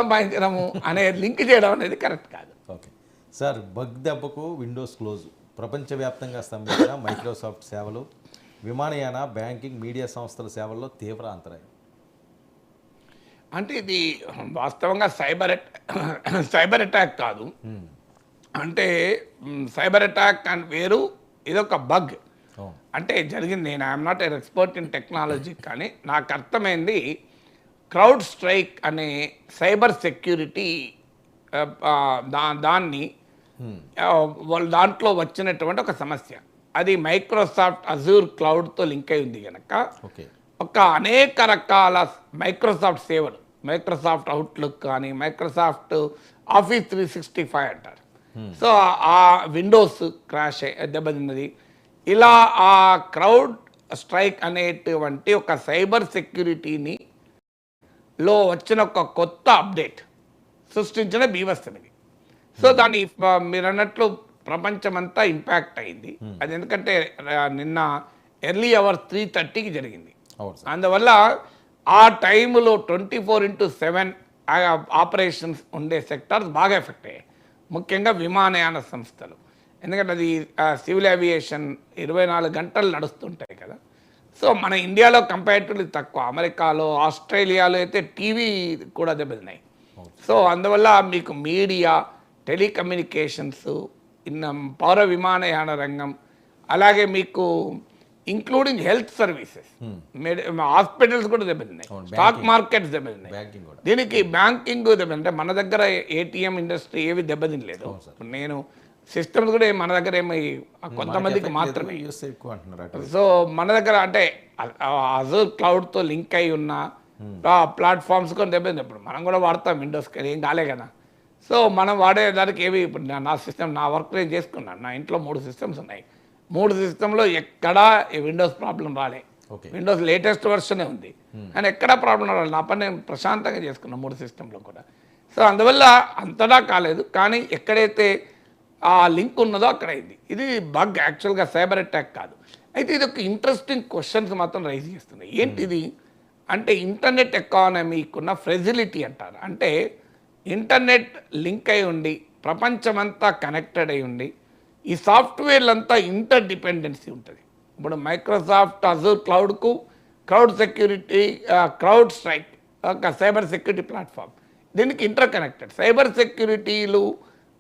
సంపాదించడము అనే లింక్ చేయడం అనేది కరెక్ట్ కాదు. ఓకే సార్, బగ్ దెబ్బకు విండోస్ క్లోజ్, ప్రపంచవ్యాప్తంగా స్తంభించిన మైక్రోసాఫ్ట్ సేవలు, విమానయాన, బ్యాంకింగ్, మీడియా సంస్థల సేవల్లో తీవ్ర అంతరాయం. అంటే ఇది వాస్తవంగా సైబర్ అటాక్ కాదు. అంటే సైబర్ అటాక్ అని వేరు, ఇదొక బగ్. అంటే జరిగింది, నేను I'm not expert in technology, కానీ నాకు అర్థమైంది క్రౌడ్ స్ట్రైక్ అనే సైబర్ సెక్యూరిటీ దాన్ని వాళ్ళ దాంట్లో వచ్చినటువంటి ఒక సమస్య. అది మైక్రోసాఫ్ట్ అజూర్ క్లౌడ్తో లింక్ అయి ఉంది కనుక ఒక అనేక రకాల మైక్రోసాఫ్ట్ సేవలు, మైక్రోసాఫ్ట్ అవుట్లుక్ కానీ, మైక్రోసాఫ్ట్ ఆఫీస్ 365 అంటారు. సో ఆ విండోస్ క్రాష్ దెబ్బతిన్నది. ఇలా ఆ క్రౌడ్ స్ట్రైక్ అనేటువంటి ఒక సైబర్ సెక్యూరిటీని లో వచ్చిన ఒక కొత్త అప్డేట్ సృష్టించిన బీభత్సం ఇది. సో దాన్ని మీరు అన్నట్లు ప్రపంచమంతా ఇంపాక్ట్ అయింది. అది ఎందుకంటే నిన్న ఎర్లీ అవర్స్ 3:30కి జరిగింది. అందువల్ల ఆ టైంలో 24/7 ఆపరేషన్స్ ఉండే సెక్టార్స్ బాగా ఎఫెక్ట్ అయ్యాయి, ముఖ్యంగా విమానయాన సంస్థలు. ఎందుకంటే అది సివిల్ ఏవియేషన్ 24 గంటలు నడుస్తుంటాయి కదా. సో మన ఇండియాలో కంపారిటివ్లీ తక్కువ, అమెరికాలో, ఆస్ట్రేలియాలో అయితే టీవీ కూడా దెబ్బతిన్నాయి. సో అందువల్ల మీకు మీడియా, టెలికమ్యూనికేషన్స్, పౌర విమానయాన రంగం, అలాగే మీకు ఇంక్లూడింగ్ హెల్త్ సర్వీసెస్, హాస్పిటల్స్ కూడా దెబ్బతిన్నాయి, స్టాక్ మార్కెట్స్ దెబ్బతిన్నాయి. దీనికి బ్యాంకింగ్ దెబ్బతింటే మన దగ్గర ఏటీఎం ఇండస్ట్రీ ఏవి దెబ్బతినలేదు. నేను సిస్టమ్స్ కూడా మన దగ్గర ఏమో కొంతమందికి మాత్రమే. సో మన దగ్గర అంటే అజూర్ క్లౌడ్తో లింక్ అయి ఉన్న ప్లాట్ఫామ్స్ కూడా దెబ్బతింది. ఇప్పుడు మనం కూడా వాడతాం విండోస్, ఏం కాలే కదా. సో మనం వాడే దానికి ఏవి, ఇప్పుడు నా సిస్టమ్, నా వర్క్ నేను చేసుకున్నాను, నా ఇంట్లో 3 సిస్టమ్స్ ఉన్నాయి. 3 సిస్టంలో ఎక్కడా విండోస్ ప్రాబ్లం రాలే. విండోస్ లేటెస్ట్ వర్షనే ఉంది కానీ ఎక్కడా ప్రాబ్లం రాలేదు. నా పని నేను ప్రశాంతంగా చేసుకున్నాను 3 సిస్టంలో కూడా. సో అందువల్ల అంతటా కాలేదు, కానీ ఎక్కడైతే ఆ లింక్ ఉన్నదో అక్కడ అయింది. ఇది బగ్, యాక్చువల్గా సైబర్ అటాక్ కాదు. అయితే ఇది ఒక ఇంట్రెస్టింగ్ క్వశ్చన్స్ మాత్రం రైజ్ చేస్తుంది. ఏంటిది అంటే ఇంటర్నెట్ ఎకానమీకున్న ఫ్రెజిలిటీ అంటారు. అంటే ఇంటర్నెట్ లింక్ అయి ఉండి, ప్రపంచమంతా కనెక్టెడ్ అయి ఉండి, ఈ సాఫ్ట్వేర్లంతా ఇంటర్ డిపెండెన్సీ ఉంటుంది. ఇప్పుడు మైక్రోసాఫ్ట్ అజూర్ క్లౌడ్కు క్రౌడ్ సెక్యూరిటీ, క్రౌడ్ స్ట్రైక్ ఒక సైబర్ సెక్యూరిటీ ప్లాట్ఫామ్, దీనికి ఇంటర్ కనెక్టెడ్. సైబర్ సెక్యూరిటీలు,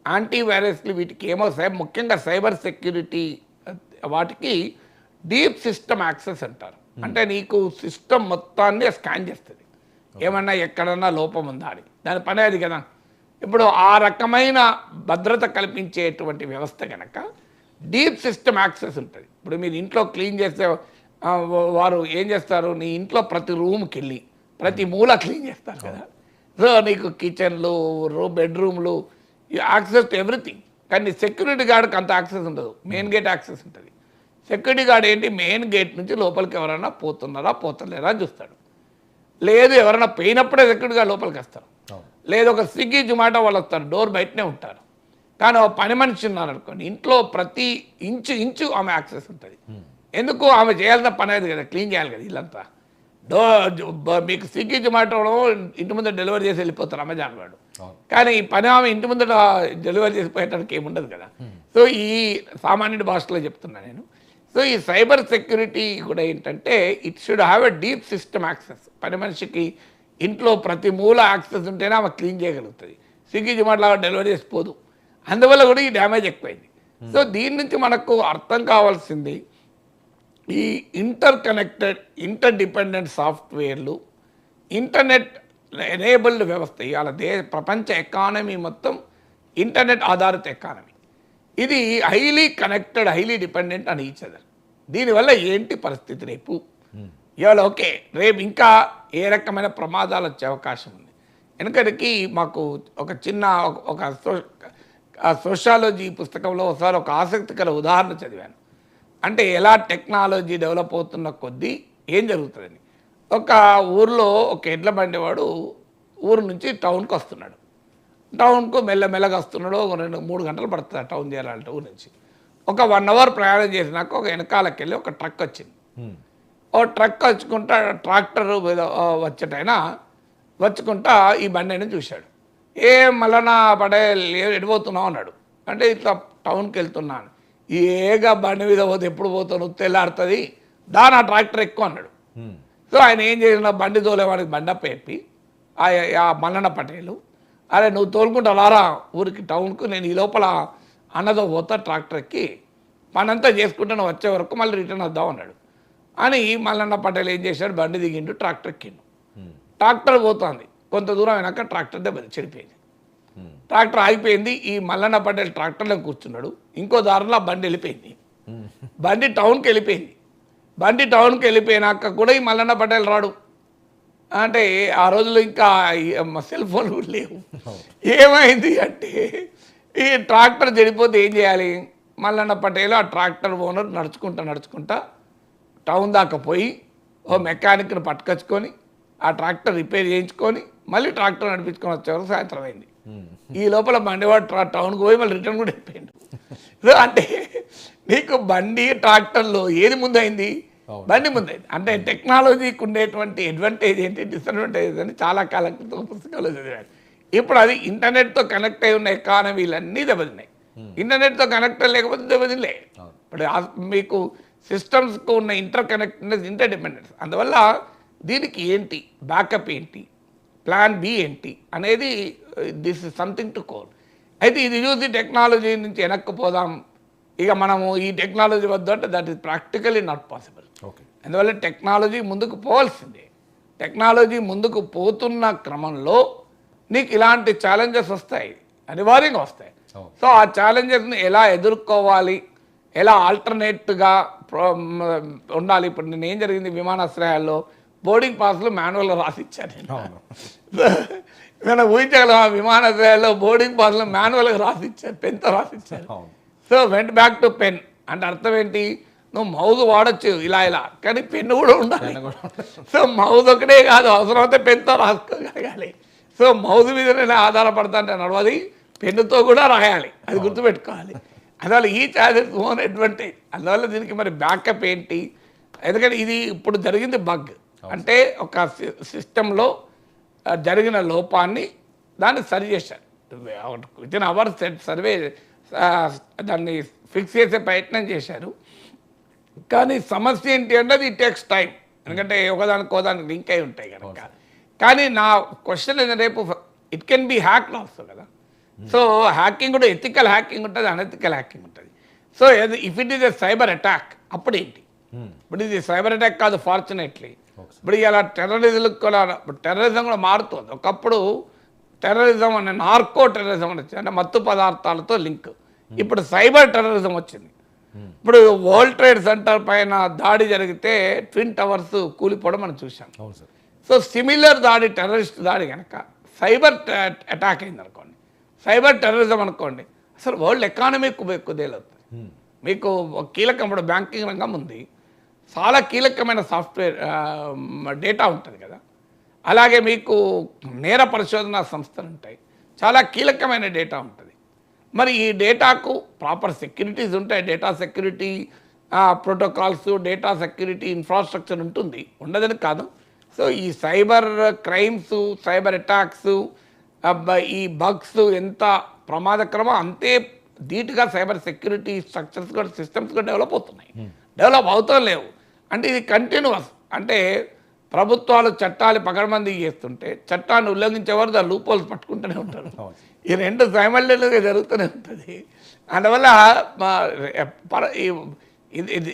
యాంటీవైరస్లు, వీటికి ఏమో ముఖ్యంగా సైబర్ సెక్యూరిటీ వాటికి డీప్ సిస్టమ్ యాక్సెస్ అంటారు. అంటే నీకు సిస్టమ్ మొత్తాన్ని స్కాన్ చేస్తుంది, ఏమన్నా ఎక్కడన్నా లోపం ఉందా అని. దాని పని అది కదా. ఇప్పుడు ఆ రకమైన భద్రత కల్పించేటువంటి వ్యవస్థ కనుక డీప్ సిస్టమ్ యాక్సెస్ ఉంటుంది. ఇప్పుడు మీరు ఇంట్లో క్లీన్ చేస్తే వారు ఏం చేస్తారు, నీ ఇంట్లో ప్రతి రూమ్కి వెళ్ళి ప్రతి మూల క్లీన్ చేస్తారు కదా. సో నీకు కిచెన్లు, బెడ్రూమ్లు, యాక్సెస్ టు ఎవ్రీథింగ్. కానీ సెక్యూరిటీ గార్డ్కి అంత యాక్సెస్ ఉండదు, మెయిన్ గేట్ యాక్సెస్ ఉంటుంది. సెక్యూరిటీ గార్డ్ ఏంటి, మెయిన్ గేట్ నుంచి లోపలికి ఎవరైనా పోతున్నారా పోతలేరా అని చూస్తాడు. లేదు ఎవరైనా పోయినప్పుడే సెక్యూరిటీ గార్డ్ లోపలికి వస్తారు. లేదు ఒక స్విగ్గీ, జొమాటో వాళ్ళు వస్తారు, డోర్ బయటనే ఉంటారు. కానీ ఒక పని మనిషి ఉన్నారు అనుకోండి, ఇంట్లో ప్రతి ఇంచు ఆమె యాక్సెస్ ఉంటుంది. ఎందుకు, ఆమె చేయాల్సిన పని అది కదా, క్లీన్ చేయాలి కదా ఇల్లంతా. మీకు స్విగ్గీ, జొమాటోలో ఇంటి ముందు డెలివరీ చేసి వెళ్ళిపోతారు అమెజాన్ వాడు, కానీ ఈ పని ఆమె ఇంటి ముందు డెలివరీ చేసిపోయేటానికి ఏముండదు కదా. సో ఈ సామాన్యుడి భాషలో చెప్తున్నా నేను. సో ఈ సైబర్ సెక్యూరిటీ కూడా ఏంటంటే it should have a deep system access. పని మనిషికి ఇంట్లో ప్రతి మూల యాక్సెస్ ఉంటేనే ఆమె క్లీన్ చేయగలుగుతుంది. స్విగ్గీ, జొమాటోలాగా డెలివరీ చేసిపోదు. అందువల్ల కూడా ఈ డ్యామేజ్ ఎక్కువైంది. సో దీని నుంచి మనకు అర్థం కావాల్సింది, ఈ ఇంటర్ కనెక్టెడ్, ఇంటర్ డిపెండెంట్ సాఫ్ట్వేర్లు, ఇంటర్నెట్ ఎనేబుల్డ్ వ్యవస్థ. ఇవాళ ప్రపంచ ఎకానమీ మొత్తం ఇంటర్నెట్ ఆధారిత ఎకానమీ. ఇది హైలీ కనెక్టెడ్, హైలీ డిపెండెంట్ అని ఈచ్ అదర్. దీనివల్ల ఏంటి పరిస్థితి రేపు, ఇవాళ ఓకే, రేపు ఇంకా ఏ రకమైన ప్రమాదాలు వచ్చే అవకాశం ఉంది. ఎందుకంటే మాకు ఒక చిన్న ఒక సోషాలజీ పుస్తకంలో ఒకసారి ఒక ఆసక్తికర ఉదాహరణ చదివాను. అంటే ఎలా టెక్నాలజీ డెవలప్ అవుతున్న కొద్దీ ఏం జరుగుతుందని. ఒక ఊర్లో ఒక ఎడ్ల బండివాడు ఊరు నుంచి టౌన్కి వస్తున్నాడు. టౌన్కు మెల్లమెల్లగా వస్తున్నాడు. 2-3 గంటలు పడుతుంది టౌన్ చేరాలంటే ఊరు నుంచి. ఒక 1 అవర్ ప్రయాణం చేసినాక ఒక వెనకాలకి వెళ్ళి ఒక ట్రక్ వచ్చింది. ఓ ట్రక్ వచ్చుకుంటా, ట్రాక్టర్ వచ్చేటైనా వచ్చుకుంటా ఈ బండి చూశాడు. ఏ మల్లన్న పటేల్ ఎడిపోతున్నావు అన్నాడు. అంటే ఇట్లా టౌన్కి వెళ్తున్నాను. ఏగా బండి మీద పోతే ఎప్పుడు పోతాను తెల్లారుతుంది దాని ఆ ట్రాక్టర్ ఎక్కువ అన్నాడు. సో ఆయన ఏం చేసిన బండి తోలేవాడికి బండప్ప చెప్పి ఆ మల్లన్న పటేలు, అరే నువ్వు తోలుకుంటా రారా ఊరికి టౌన్కు, నేను ఈ లోపల అన్నదో పోతా ట్రాక్టర్కి పని అంతా చేసుకుంటే నువ్వు వచ్చే వరకు మళ్ళీ రిటర్న్ వద్దాం అన్నాడు. అని మల్లన్న పటేల్ ఏం చేశాడు, బండి దిగిండు, ట్రాక్టర్ ఎక్కిండు. ట్రాక్టర్ పోతుంది, కొంత దూరం అయినాక ట్రాక్టర్ దెబ్బ చెడిపోయింది. ట్రాక్టర్ ఆగిపోయింది. ఈ మల్లన్న పటేల్ ట్రాక్టర్లో కూర్చున్నాడు. ఇంకో దారిలో బండి వెళ్ళిపోయింది. బండి టౌన్కి వెళ్ళిపోయింది. బండి టౌన్కి వెళ్ళిపోయినాక కూడా ఈ మల్లన్న పటేల్ రాడు. అంటే ఆ రోజుల్లో ఇంకా సెల్ ఫోన్లు కూడా లేవు. ఏమైంది అంటే ఈ ట్రాక్టర్ చెడిపోతే ఏం చేయాలి, మల్లన్న పటేల్ ఆ ట్రాక్టర్ ఓనర్ నడుచుకుంటా టౌన్ దాకా పోయి ఓ మెకానిక్ని పట్టుకొచ్చుకొని ఆ ట్రాక్టర్ రిపేర్ చేయించుకొని మళ్ళీ ట్రాక్టర్ నడిపించుకొని వచ్చేవారు సాయంత్రం అయింది. ఈ లోపల బండివాడు టౌన్కి పోయి మళ్ళీ రిటర్న్ కూడా అయిపోయింది. సో అంటే నీకు బండి ట్రాక్టర్లో ఏది ముందైంది, బండి ముందైంది. అంటే టెక్నాలజీకి ఉండేటువంటి అడ్వాంటేజ్ ఏంటి, డిసడ్వాంటేజ్ అని చాలా కాలం క్రితం పుస్తకాలు చదివాడు. ఇప్పుడు అది ఇంటర్నెట్తో కనెక్ట్ అయి ఉన్న ఎకానమీలన్నీ దెబ్బతిన్నాయి. ఇంటర్నెట్తో కనెక్ట్ లేకపోతే దెబ్బతినలే. ఇప్పుడు మీకు సిస్టమ్స్కు ఉన్న ఇంటర్ కనెక్టెడ్నెస్, ఇంటర్ డిపెండెన్స్. అందువల్ల దీనికి ఏంటి బ్యాకప్ ఏంటి, ప్లాన్ బి ఏంటి అనేది this is something to core. అయితే ఇది చూసి టెక్నాలజీ నుంచి వెనక్కిపోదాం, ఇక మనము ఈ టెక్నాలజీ వద్ద అంటే that is practically not possible. అందువల్ల టెక్నాలజీ ముందుకు పోవాల్సిందే. టెక్నాలజీ ముందుకు పోతున్న క్రమంలో నీకు ఇలాంటి ఛాలెంజెస్ వస్తాయి, అనివార్యంగా వస్తాయి. సో ఆ ఛాలెంజెస్ని ఎలా ఎదుర్కోవాలి, ఎలా ఆల్టర్నేట్గా ఉండాలి. ఇప్పుడు నేను ఏం జరిగింది, విమానాశ్రయాల్లో బోర్డింగ్ పాస్లు మాన్యువల్గా రాసిచ్చాను నేను. నేను ఊహించగలమా, విమానాశ్రయాల్లో బోర్డింగ్ పాస్లు మాన్యువల్గా రాసిచ్చారు, పెన్తో రాసిచ్చారు. So went back to pen అంటే అర్థం ఏంటి, నువ్వు మౌజ్ వాడచ్చు ఇలా కానీ పెన్ను కూడా ఉండాలి. సో మౌజ్ ఒకటే కాదు, అవసరమైతే పెన్తో రాసుకోగలగాలి. సో మౌజ్ మీద నేను ఆధారపడతా అంటే నడవది, పెన్నుతో కూడా రాయాలి, అది గుర్తుపెట్టుకోవాలి. అందువల్ల ఈ ఛాలెంజ్ ఓన్ అడ్వాంటేజ్. అందువల్ల దీనికి మరి బ్యాకప్ ఏంటి, ఎందుకంటే ఇది ఇప్పుడు జరిగింది బగ్ అంటే ఒక సిస్టంలో జరిగిన లోపాన్ని దాన్ని సరి చేశారు. వితిన్ అవర్స్ సర్వే దాన్ని ఫిక్స్ చేసే ప్రయత్నం చేశారు. కానీ సమస్య ఏంటి అంటే అది టేక్స్ టైం, ఎందుకంటే ఒకదానికి లింక్ అయి ఉంటాయి కనుక. కానీ నా క్వశ్చన్ ఏంటంటే రేపు it can be hack also కదా. సో హ్యాకింగ్ కూడా ఎథికల్ హ్యాకింగ్ ఉంటుంది, అనెథికల్ హ్యాకింగ్ ఉంటుంది. So if it is a cyber attack అప్పుడేంటి, ఇప్పుడు ఇది సైబర్ అటాక్ కాదు ఫార్చునేట్లీ. ఇప్పుడు ఇలా టెర్రరిజం కూడా మారుతుంది. ఒకప్పుడు టెర్రరిజం అనే నార్కో టెర్రరిజం అని వచ్చింది, అంటే మత్తు పదార్థాలతో లింక్. ఇప్పుడు సైబర్ టెర్రరిజం వచ్చింది. ఇప్పుడు వరల్డ్ ట్రేడ్ సెంటర్ పైన దాడి జరిగితే ట్విన్ టవర్స్ కూలిపోవడం మనం చూసాం. సో సిమిలర్ దాడి, టెర్రరిస్ట్ దాడి కనుక సైబర్ అటాక్ అయింది అనుకోండి, సైబర్ టెర్రరిజం అనుకోండి, అసలు వరల్డ్ ఎకానమీ కుదేలవుతుంది. మీకు కీలకం ఇప్పుడు బ్యాంకింగ్ రంగం ఉంది, చాలా కీలకమైన సాఫ్ట్వేర్ డేటా ఉంటుంది కదా. అలాగే మీకు నేర పరిశోధనా సంస్థలు ఉంటాయి, చాలా కీలకమైన డేటా ఉంటుంది. మరి ఈ డేటాకు ప్రాపర్ సెక్యూరిటీస్ ఉంటాయి, data security protocols, data security infrastructure ఉంటుంది, ఉండదని కాదు. సో ఈ సైబర్ క్రైమ్స్, సైబర్ అటాక్స్, ఈ బగ్స్ ఎంత ప్రమాదకరమో అంతే ధీటుగా సైబర్ సెక్యూరిటీ స్ట్రక్చర్స్ కూడా, సిస్టమ్స్ కూడా డెవలప్ అవుతున్నాయి, డెవలప్ అవుతాం లేవు. అంటే ఇది కంటిన్యూస్. అంటే ప్రభుత్వాలు చట్టాలు పకడ్బందీ చేస్తుంటే చట్టాన్ని ఉల్లంఘించేవారు దాని లూప్ హోల్స్ పట్టుకుంటూనే ఉంటారు. ఈ రెండు సైమల్టేనియస్గా జరుగుతూనే ఉంటుంది. అందువల్ల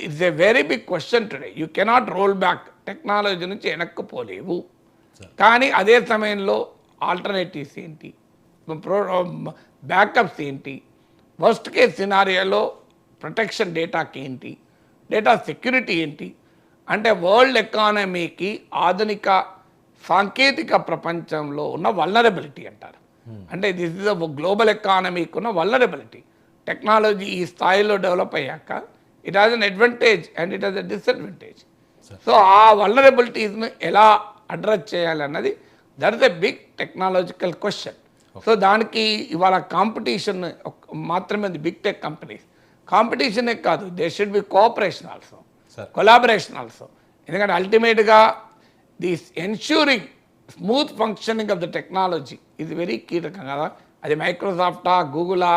it's a very big question today. You cannot roll back, technology నుంచి వెనక్కిపోలేవు. కానీ అదే సమయంలో ఆల్టర్నేటివ్స్ ఏంటి, బ్యాకప్స్ ఏంటి, వర్స్ట్ కేస్ సినారియోలో ప్రొటెక్షన్ డేటాకి ఏంటి, డేటా సెక్యూరిటీ ఏంటి, అంటే వరల్డ్ ఎకానమీకి ఆధునిక సాంకేతిక ప్రపంచంలో ఉన్న వల్నరబిలిటీ అంటారు. అంటే దిస్ ఇస్ గ్లోబల్ ఎకానమీకి ఉన్న వల్నరబిలిటీ. టెక్నాలజీ ఈ స్థాయిలో డెవలప్ అయ్యాక it has an advantage and it has a disadvantage. So ఆ వల్నరబిలిటీస్ను ఎలా అడ్రస్ చేయాలన్నది that is a big technological question. So దానికి ఇవాళ కాంపిటీషన్ మాత్రమే ఉంది. బిగ్ టెక్ కంపెనీస్ కాంపిటీషనే కాదు, they should be cooperation also, collaboration also. ఎందుకంటే అల్టిమేట్గా this ensuring smooth functioning of the technology ఇది వెరీ కీలకం కదా. అది మైక్రోసాఫ్టా గూగులా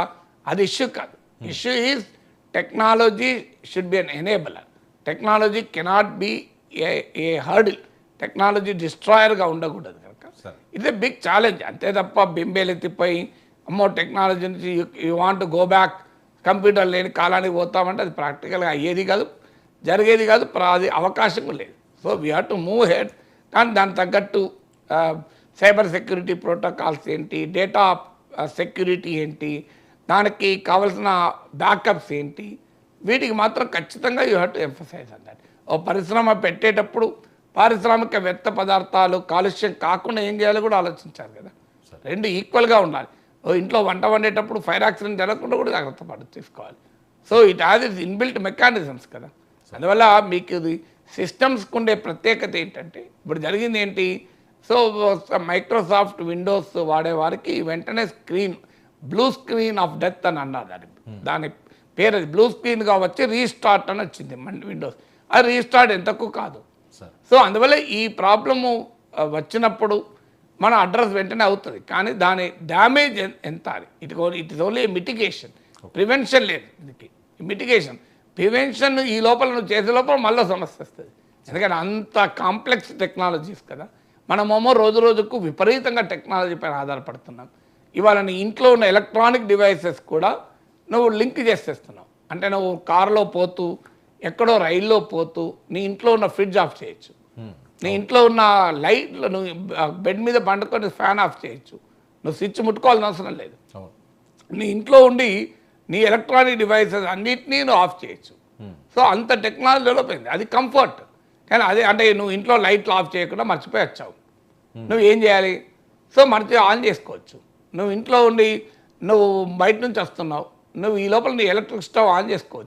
అది ఇష్యూ కాదు. Issue is technology should be an enabler. Technology cannot be a hurdle. Technology డిస్ట్రాయర్గా ఉండకూడదు కనుక ఇట్స్ ఎ బిగ్ ఛాలెంజ్. అంతే తప్ప బింబేలెత్తిపోయి అమ్మో టెక్నాలజీ నుంచి you want go back computer లేని కాలానికి పోతామంటే అది ప్రాక్టికల్గా అయ్యేది కాదు, జరిగేది కాదు, అది అవకాశం లేదు. So we have to move head. కానీ దానికి తగ్గట్టు సైబర్ సెక్యూరిటీ ప్రోటోకాల్స్ ఏంటి, డేటా సెక్యూరిటీ ఏంటి, దానికి కావాల్సిన బ్యాకప్స్ ఏంటి, వీటికి మాత్రం ఖచ్చితంగా you have to emphasize on that. ఓ పరిశ్రమ పెట్టేటప్పుడు పారిశ్రామిక వ్యర్థ పదార్థాలు కాలుష్యం కాకుండా ఏం చేయాలో కూడా ఆలోచించాలి కదా. రెండు ఈక్వల్గా ఉండాలి. ఓ ఇంట్లో వంట వండేటప్పుడు ఫైర్ యాక్సిడెంట్ జరగకుండా కూడా జాగ్రత్త తీసుకోవాలి. So it has its inbuilt mechanisms కదా. అందువల్ల మీకు ఇది సిస్టమ్స్కి ఉండే ప్రత్యేకత ఏంటంటే ఇప్పుడు జరిగింది ఏంటి, సో మైక్రోసాఫ్ట్ విండోస్ వాడేవారికి వెంటనే screen blue screen off death అని అన్నారు. దాని పేరు అది బ్లూ స్క్రీన్గా వచ్చి రీస్టార్ట్ అని వచ్చింది విండోస్. అది రీస్టార్ట్ ఎంతకు కాదు. సో అందువల్ల ఈ ప్రాబ్లము వచ్చినప్పుడు మన అడ్రస్ వెంటనే అవుతుంది, కానీ దాని డ్యామేజ్ ఎంత అని it is only mitigation, prevention లేదు. దీనికి మిటిగేషన్ ప్రివెన్షన్ ఈ లోపల నువ్వు చేసే లోపల మళ్ళీ సమస్య వస్తుంది. ఎందుకంటే అంత కాంప్లెక్స్ టెక్నాలజీస్ కదా. మనమేమో రోజు రోజుకు విపరీతంగా టెక్నాలజీ పైన ఆధారపడుతున్నాం. ఇవాళ నీ ఇంట్లో ఉన్న ఎలక్ట్రానిక్ డివైసెస్ కూడా నువ్వు లింక్ చేసేస్తున్నావు. అంటే నువ్వు కారులో పోతూ ఎక్కడో రైల్లో పోతూ నీ ఇంట్లో ఉన్న ఫ్రిడ్జ్ ఆఫ్ చేయొచ్చు, నీ ఇంట్లో ఉన్న లైట్లు నువ్వు బెడ్ మీద పండుకొని ఫ్యాన్ ఆఫ్ చేయొచ్చు, నువ్వు స్విచ్ ముట్టుకోవాల్సిన అవసరం లేదు. నీ ఇంట్లో ఉండి నీ ఎలక్ట్రానిక్ డివైసెస్ అన్నిటినీ నువ్వు ఆఫ్ చేయొచ్చు. సో అంత టెక్నాలజీ డెవలప్ అయింది. అది కంఫర్ట్. కానీ అదే అంటే నువ్వు ఇంట్లో లైట్లు ఆఫ్ చేయకుండా మర్చిపోయి వచ్చావు, నువ్వు ఏం చేయాలి? సో ఆన్ చేసుకోవచ్చు. నువ్వు ఇంట్లో ఉండి నువ్వు బయట నుంచి వస్తున్నావు, నువ్వు ఈ లోపల నీ ఎలక్ట్రిక్ స్టవ్ ఆన్ చేసుకోవచ్చు.